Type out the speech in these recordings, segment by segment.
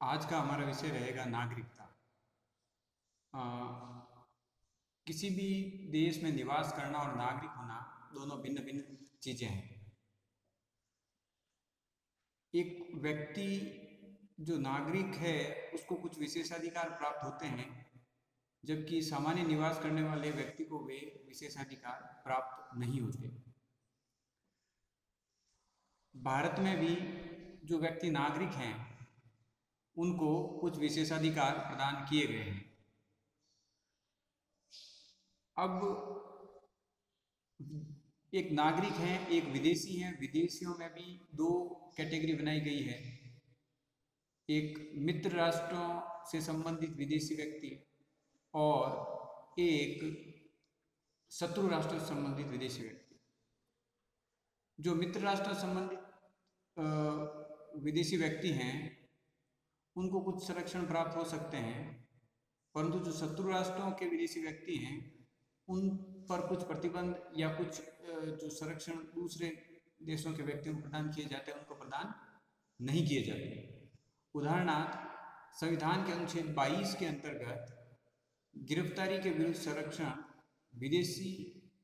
आज का हमारा विषय रहेगा नागरिकता। अ, किसी भी देश में निवास करना और नागरिक होना दोनों भिन्न भिन्न चीज़ें हैं। एक व्यक्ति जो नागरिक है उसको कुछ विशेषाधिकार प्राप्त होते हैं, जबकि सामान्य निवास करने वाले व्यक्ति को वे विशेषाधिकार प्राप्त नहीं होते। भारत में भी जो व्यक्ति नागरिक हैं उनको कुछ विशेषाधिकार प्रदान किए गए हैं। अब एक नागरिक है, एक विदेशी है। विदेशियों में भी दो कैटेगरी बनाई गई है। एक मित्र राष्ट्रों से संबंधित विदेशी व्यक्ति और एक शत्रु राष्ट्र से संबंधित विदेशी व्यक्ति। जो मित्र राष्ट्र से संबंधित विदेशी व्यक्ति हैं उनको कुछ संरक्षण प्राप्त हो सकते हैं, परंतु जो शत्रु राष्ट्रों के विदेशी व्यक्ति हैं उन पर कुछ प्रतिबंध या कुछ जो संरक्षण दूसरे देशों के व्यक्तियों को प्रदान किए जाते हैं उनको प्रदान नहीं किए जाते। उदाहरणार्थ, संविधान के अनुच्छेद 22 के अंतर्गत गिरफ्तारी के विरुद्ध संरक्षण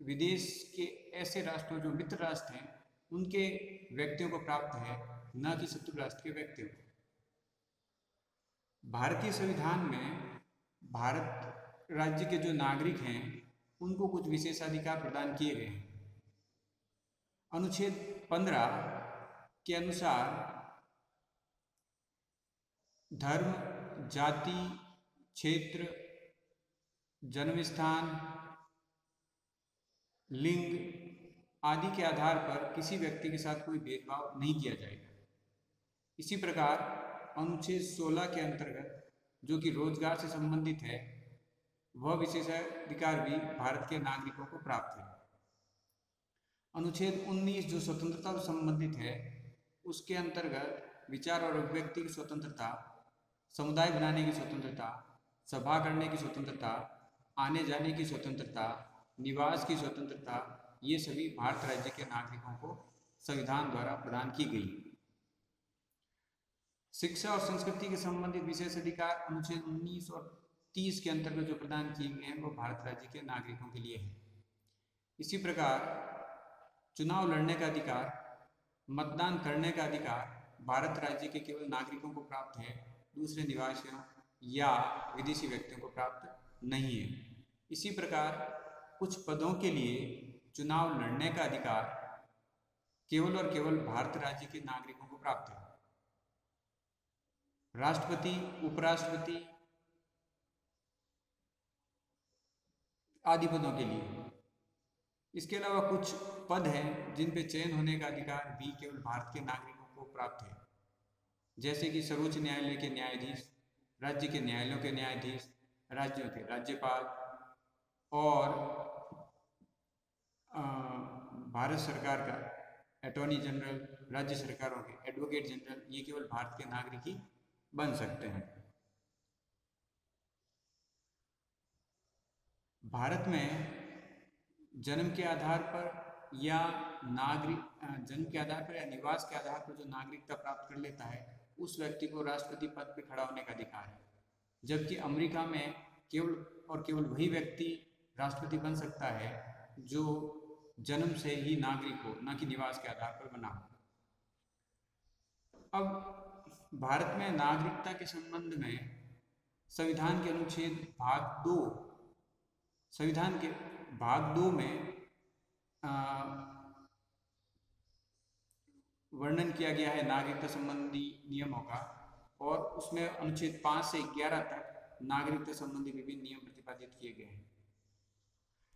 विदेश के ऐसे राष्ट्रों जो मित्र राष्ट्र हैं उनके व्यक्तियों को प्राप्त है, न कि शत्रु राष्ट्र के व्यक्तियों को। भारतीय संविधान में भारत राज्य के जो नागरिक हैं उनको कुछ विशेषाधिकार प्रदान किए गए हैं। अनुच्छेद 15 के अनुसार धर्म, जाति, क्षेत्र, जन्म स्थान, लिंग आदि के आधार पर किसी व्यक्ति के साथ कोई भेदभाव नहीं किया जाएगा। इसी प्रकार अनुच्छेद 16 के अंतर्गत जो कि रोजगार से संबंधित है, वह विशेषाधिकार भी भारत के नागरिकों को प्राप्त है। अनुच्छेद 19 जो स्वतंत्रता से संबंधित है, उसके अंतर्गत विचार और अभिव्यक्ति की स्वतंत्रता, समुदाय बनाने की स्वतंत्रता, सभा करने की स्वतंत्रता, आने जाने की स्वतंत्रता, निवास की स्वतंत्रता, ये सभी भारत राज्य के नागरिकों को संविधान द्वारा प्रदान की गई। शिक्षा और संस्कृति के संबंधित विशेष अधिकार अनुच्छेद 19 और 30 के अंतर्गत जो प्रदान किए गए हैं वो भारत राज्य के नागरिकों के लिए है। इसी प्रकार चुनाव लड़ने का अधिकार, मतदान करने का अधिकार भारत राज्य के केवल नागरिकों को प्राप्त है, दूसरे निवासियों या विदेशी व्यक्तियों को प्राप्त नहीं है। इसी प्रकार कुछ पदों के लिए चुनाव लड़ने का अधिकार केवल और केवल भारत राज्य के नागरिकों को प्राप्त है। राष्ट्रपति, उपराष्ट्रपति आदि पदों के लिए। इसके अलावा कुछ पद हैं जिन पे चयन होने का अधिकार भी केवल भारत के नागरिकों को प्राप्त है, जैसे कि सर्वोच्च न्यायालय के न्यायाधीश, राज्य के न्यायालयों के न्यायाधीश, राज्यों के राज्यपाल और भारत सरकार का अटॉर्नी जनरल, राज्य सरकारों के एडवोकेट जनरल, ये केवल भारत के नागरिक ही बन सकते हैं। भारत में जन्म के आधार पर या निवास के आधार पर जो नागरिकता प्राप्त कर लेता है उस व्यक्ति को राष्ट्रपति पद पर खड़ा होने का अधिकार है, जबकि अमेरिका में केवल और केवल वही व्यक्ति राष्ट्रपति बन सकता है जो जन्म से ही नागरिक हो, न कि निवास के आधार पर बना हो। अब भारत में नागरिकता के संबंध में संविधान के अनुच्छेद संविधान के भाग 2 में वर्णन किया गया है नागरिकता संबंधी नियमों का, और उसमें अनुच्छेद 5 से 11 तक नागरिकता संबंधी विभिन्न नियम प्रतिपादित किए गए हैं।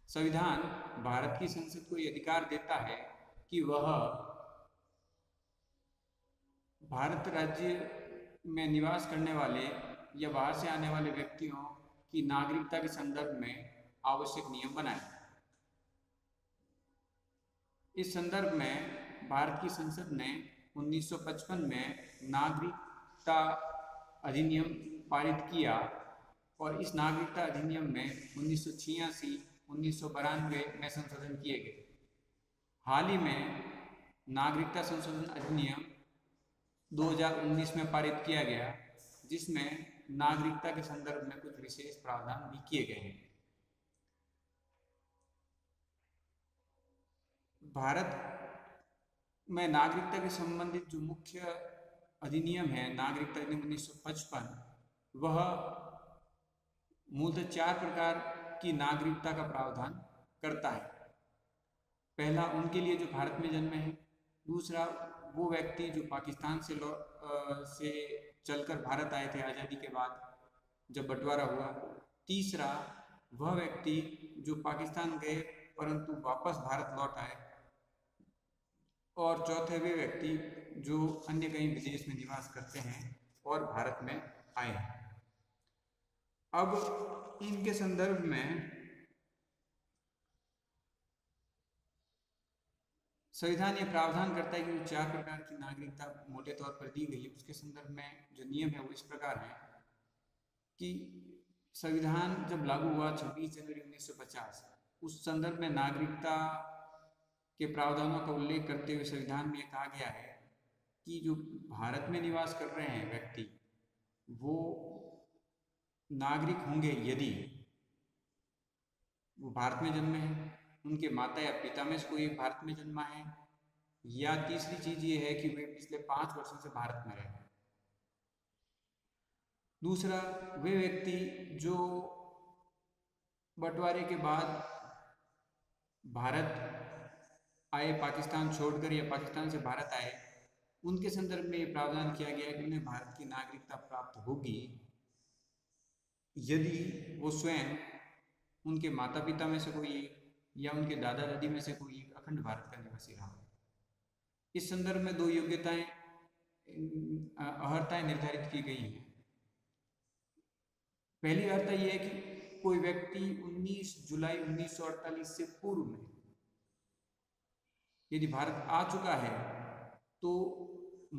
संविधान भारत की संसद को यह अधिकार देता है कि वह भारत राज्य में निवास करने वाले या बाहर से आने वाले व्यक्तियों की नागरिकता के संदर्भ में आवश्यक नियम बनाए। इस संदर्भ में भारत की संसद ने 1955 में नागरिकता अधिनियम पारित किया, और इस नागरिकता अधिनियम में 1986, 1992 में संशोधन किए गए। हाल ही में नागरिकता संशोधन अधिनियम 2019 में पारित किया गया, जिसमें नागरिकता के संदर्भ में कुछ विशेष प्रावधान भी किए गए हैं। भारत में नागरिकता के संबंधित जो मुख्य अधिनियम है, नागरिकता अधिनियम 1955, वह मूलतः 4 प्रकार की नागरिकता का प्रावधान करता है। पहला, उनके लिए जो भारत में जन्मे हैं। दूसरा, वो व्यक्ति जो पाकिस्तान से चलकर भारत आए थे आज़ादी के बाद जब बंटवारा हुआ। तीसरा, वह व्यक्ति जो पाकिस्तान गए परंतु वापस भारत लौट आए। और चौथे, वे व्यक्ति जो अन्य कहीं विदेश में निवास करते हैं और भारत में आए हैं। अब इनके संदर्भ में संविधान ये प्रावधान करता है कि जो 4 प्रकार की नागरिकता मोटे तौर पर दी गई है, उसके संदर्भ में जो नियम है वो इस प्रकार है कि संविधान जब लागू हुआ 26 जनवरी 1950, उस संदर्भ में नागरिकता के प्रावधानों का उल्लेख करते हुए संविधान में कहा गया है कि जो भारत में निवास कर रहे हैं व्यक्ति, वो नागरिक होंगे यदि वो भारत में जन्मे हैं, उनके माता या पिता में से कोई एक भारत में जन्मा है, या तीसरी चीज ये है कि वे पिछले 5 वर्षों से भारत में रहे। दूसरा, वे व्यक्ति जो बंटवारे के बाद भारत आए, पाकिस्तान छोड़कर या पाकिस्तान से भारत आए, उनके संदर्भ में ये प्रावधान किया गया है कि उन्हें भारत की नागरिकता प्राप्त होगी यदि वो स्वयं, उनके माता पिता में से कोई एक या उनके दादा दादी में से कोई एक अखंड भारत का निवासी रहा। इस संदर्भ में 2 योग्यताएं, अर्हताएं निर्धारित की गई हैं। पहली अर्हता यह है कि कोई व्यक्ति 19 जुलाई 1948 से पूर्व में यदि भारत आ चुका है तो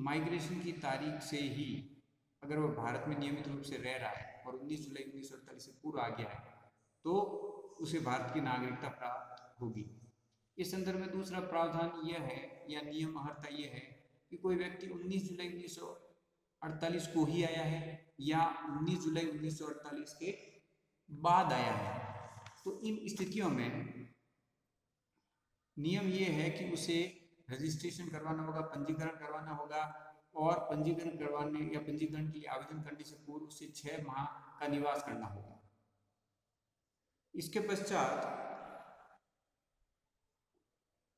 माइग्रेशन की तारीख से ही अगर वह भारत में नियमित रूप से रह रहा है और 19 जुलाई 1948 से पूर्व आ गया है तो उसे भारत की नागरिकता प्राप्त होगी। इस संदर्भ में दूसरा प्रावधान यह है या नियम अर्हता यह है कि कोई व्यक्ति 19 जुलाई 1948 को ही आया है या 19 जुलाई 1948 के बाद आया है, तो इन स्थितियों में नियम ये है कि उसे रजिस्ट्रेशन करवाना होगा, पंजीकरण करवाना होगा, और पंजीकरण करवाने या पंजीकरण के लिए आवेदन करने से पूर्व उसे 6 माह का निवास करना होगा। इसके पश्चात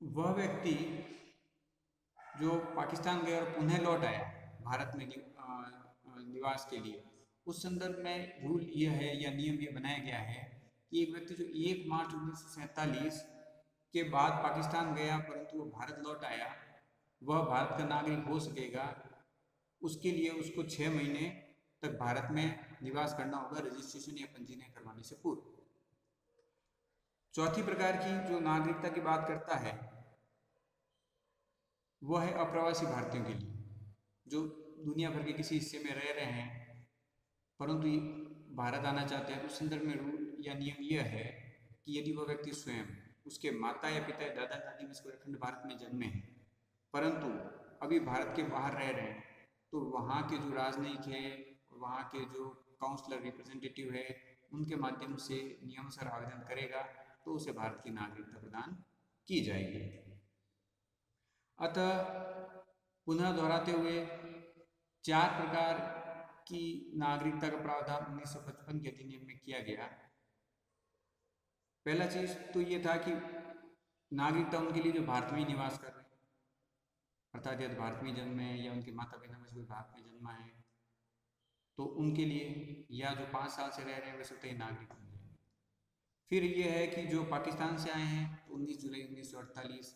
वह व्यक्ति जो पाकिस्तान गया और पुनः लौट आया भारत में निवास के लिए, उस संदर्भ में रूल यह है या नियम ये बनाया गया है कि एक व्यक्ति जो 1 मार्च 1947 के बाद पाकिस्तान गया परंतु वो भारत लौट आया, वह भारत का नागरिक हो सकेगा। उसके लिए उसको 6 महीने तक भारत में निवास करना होगा रजिस्ट्रेशन या पंजीकरण करवाने से पूर्व। चौथी प्रकार की जो नागरिकता की बात करता है वह है अप्रवासी भारतीयों के लिए, जो दुनिया भर के किसी हिस्से में रह रहे हैं परंतु भारत आना चाहते हैं। उस संदर्भ में रूल या नियम यह है कि यदि वह व्यक्ति स्वयं, उसके माता या पिता या दादा दादी में से कोई अखंड भारत में जन्मे हैं परंतु अभी भारत के बाहर रह रहे हैं, तो वहाँ के जो राजनयिक है, वहाँ के जो काउंसलर रिप्रेजेंटेटिव है, उनके माध्यम से नियमानुसार आवेदन करेगा तो उसे भारत की नागरिकता प्रदान की जाएगी। अतः पुनः दोहराते हुए 4 प्रकार की नागरिकता का प्रावधान 1955 के अधिनियम में किया गया। पहला चीज तो ये था कि नागरिकता उनके लिए जो भारत में ही निवास कर रहे हैं, अर्थात यदि भारत में जन्मे हैं या उनके माता पिता में से कोई भारत में जन्मा है तो उनके लिए, या जो 5 साल से रह रहे हैं वे स्वतः ही नागरिक बन जाएंगे। फिर ये है कि जो पाकिस्तान से आए हैं तो 19 जुलाई 1948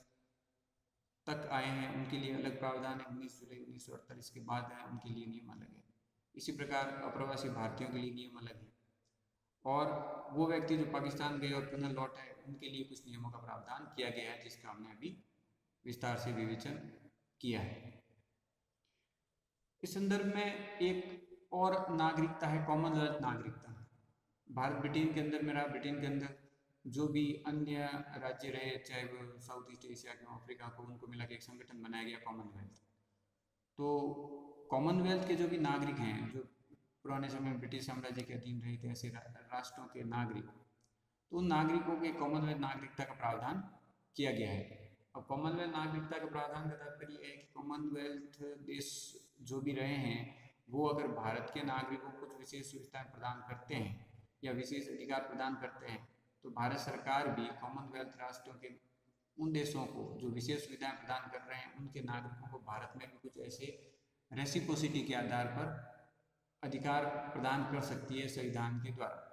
तक आए हैं, उनके लिए अलग प्रावधान है। 19 जुलाई 1948 के बाद आए उनके लिए नियम अलग है। इसी प्रकार अप्रवासी भारतीयों के लिए नियम अलग है, और वो व्यक्ति जो पाकिस्तान गए और पुनः लौट आए उनके लिए कुछ नियमों का प्रावधान किया गया है जिसका हमने अभी विस्तार से विवेचन किया है। इस संदर्भ में एक और नागरिकता है कॉमनवेल्थ नागरिकता। भारत ब्रिटेन के अंदर में रहा, ब्रिटेन के अंदर जो भी अन्य राज्य रहे, चाहे वो साउथ ईस्ट एशिया के, अफ्रीका को, उनको मिला के एक संगठन बनाया गया कॉमनवेल्थ। तो कॉमनवेल्थ के जो भी नागरिक हैं, जो पुराने समय में ब्रिटिश साम्राज्य के अधीन रहे थे ऐसे राष्ट्रों के नागरिक, तो उन नागरिकों के कॉमनवेल्थ नागरिकता का प्रावधान किया गया है। अब कॉमनवेल्थ नागरिकता का प्रावधान का तात्पर्य है कि कॉमनवेल्थ देश जो भी रहे हैं वो अगर भारत के नागरिकों को कुछ विशेष सुविधाएं प्रदान करते हैं या विशेष अधिकार प्रदान करते हैं, तो भारत सरकार भी कॉमनवेल्थ राष्ट्रों के उन देशों को जो विशेष सुविधाएं प्रदान कर रहे हैं उनके नागरिकों को भारत में भी कुछ ऐसे रेसिप्रोसिटी के आधार पर अधिकार प्रदान कर सकती है संविधान के द्वारा।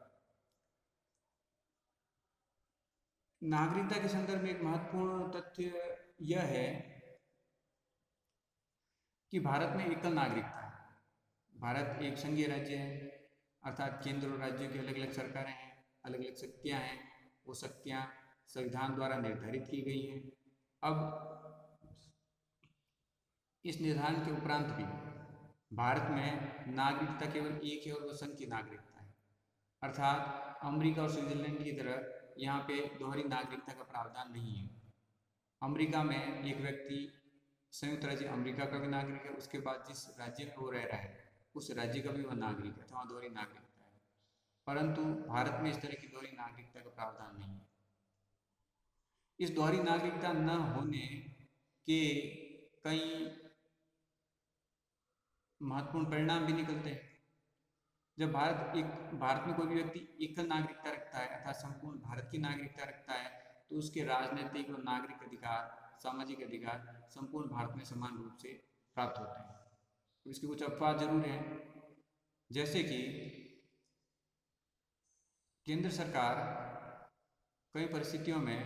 नागरिकता के संदर्भ में एक महत्वपूर्ण तथ्य यह है कि भारत में एकल नागरिकता है। भारत एक संघीय राज्य है, अर्थात केंद्र और राज्यों की अलग अलग सरकारें हैं, अलग अलग शक्तियां हैं। वो शक्तियां संविधान द्वारा निर्धारित की गई हैं। अब इस निर्धारण के उपरांत भी भारत में नागरिकता केवल एक है और वो संघ की नागरिकता है, अर्थात अमेरिका और स्विट्जरलैंड की तरह यहाँ पे दोहरी नागरिकता का प्रावधान नहीं है। अमेरिका में एक व्यक्ति संयुक्त राज्य अमेरिका का भी नागरिक है, उसके बाद जिस राज्य में वो रह रहा है उस राज्य का भी वह नागरिक है, तो वहाँ दोहरी नागरिकता है। परंतु भारत में इस तरह की दोहरी नागरिकता का प्रावधान नहीं है। इस दोहरी नागरिकता न होने के कई महत्वपूर्ण परिणाम भी निकलते हैं। जब भारत में कोई भी व्यक्ति एकल नागरिकता रखता है अर्थात संपूर्ण भारत की नागरिकता रखता है, तो उसके राजनीतिक और नागरिक अधिकार, सामाजिक अधिकार संपूर्ण भारत में समान रूप से प्राप्त होते हैं। तो इसके कुछ अपवाद जरूर हैं, जैसे कि केंद्र सरकार कई परिस्थितियों में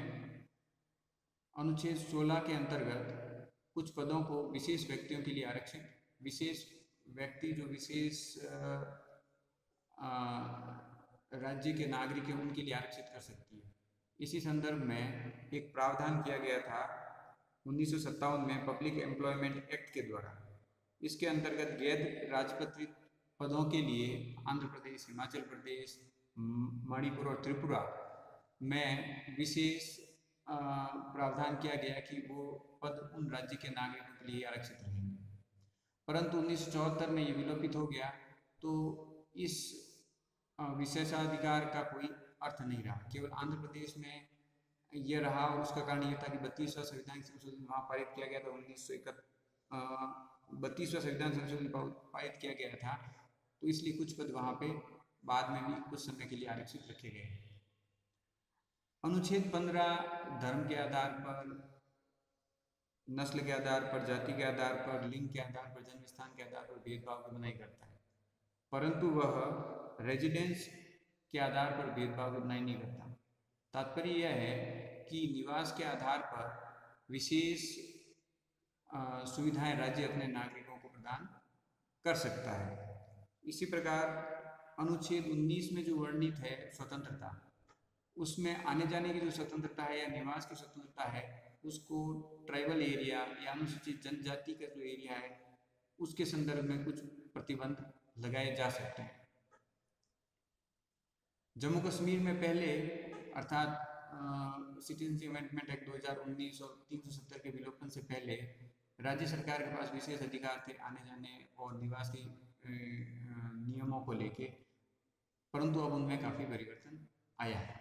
अनुच्छेद 16 के अंतर्गत कुछ पदों को विशेष व्यक्तियों के लिए आरक्षित, विशेष व्यक्ति जो विशेष राज्य के नागरिक हैं उनके लिए आरक्षित कर सकती है। इसी संदर्भ में एक प्रावधान किया गया था 1957 में पब्लिक एम्प्लॉयमेंट एक्ट के द्वारा। इसके अंतर्गत गैर राजपत्रित पदों के लिए आंध्र प्रदेश, हिमाचल प्रदेश, मणिपुर और त्रिपुरा में विशेष प्रावधान किया गया कि वो पद उन राज्य के नागरिकों के लिए आरक्षित रहेंगे। परंतु 1974 में ये विलोपित हो गया, तो इस विशेषाधिकार का कोई अर्थ नहीं रहा। केवल आंध्र प्रदेश में यह रहा और उसका कारण यह था कि 32वां संविधान संशोधन वहाँ पारित किया गया था। 32वां संविधान संशोधन पारित किया गया था, तो इसलिए कुछ पद वहाँ पे बाद में भी कुछ समय के लिए आरक्षित रखे गए। अनुच्छेद 15 धर्म के आधार पर, नस्ल के आधार पर, जाति के आधार पर, लिंग के आधार पर, जन्म स्थान के आधार पर भेदभाव की मनाही करता है, परंतु वह रेजिडेंस के आधार पर भेदभाव की मनाही नहीं करता। तात्पर्य यह है कि निवास के आधार पर विशेष सुविधाएं राज्य अपने नागरिकों को प्रदान कर सकता है। इसी प्रकार अनुच्छेद 19 में जो वर्णित है स्वतंत्रता, उसमें आने जाने की जो स्वतंत्रता है या निवास की स्वतंत्रता है, उसको ट्राइबल एरिया या अनुसूचित जनजाति का जो एरिया है उसके संदर्भ में कुछ प्रतिबंध लगाए जा सकते हैं। जम्मू कश्मीर में पहले अर्थात सिटीजनशिप अमेंडमेंट एक्ट 2019 और 370 के विलोपन से पहले राज्य सरकार के पास विशेष अधिकार थे आने जाने और निवास के नियमों को लेके, परंतु अब उनमें काफ़ी परिवर्तन आया है।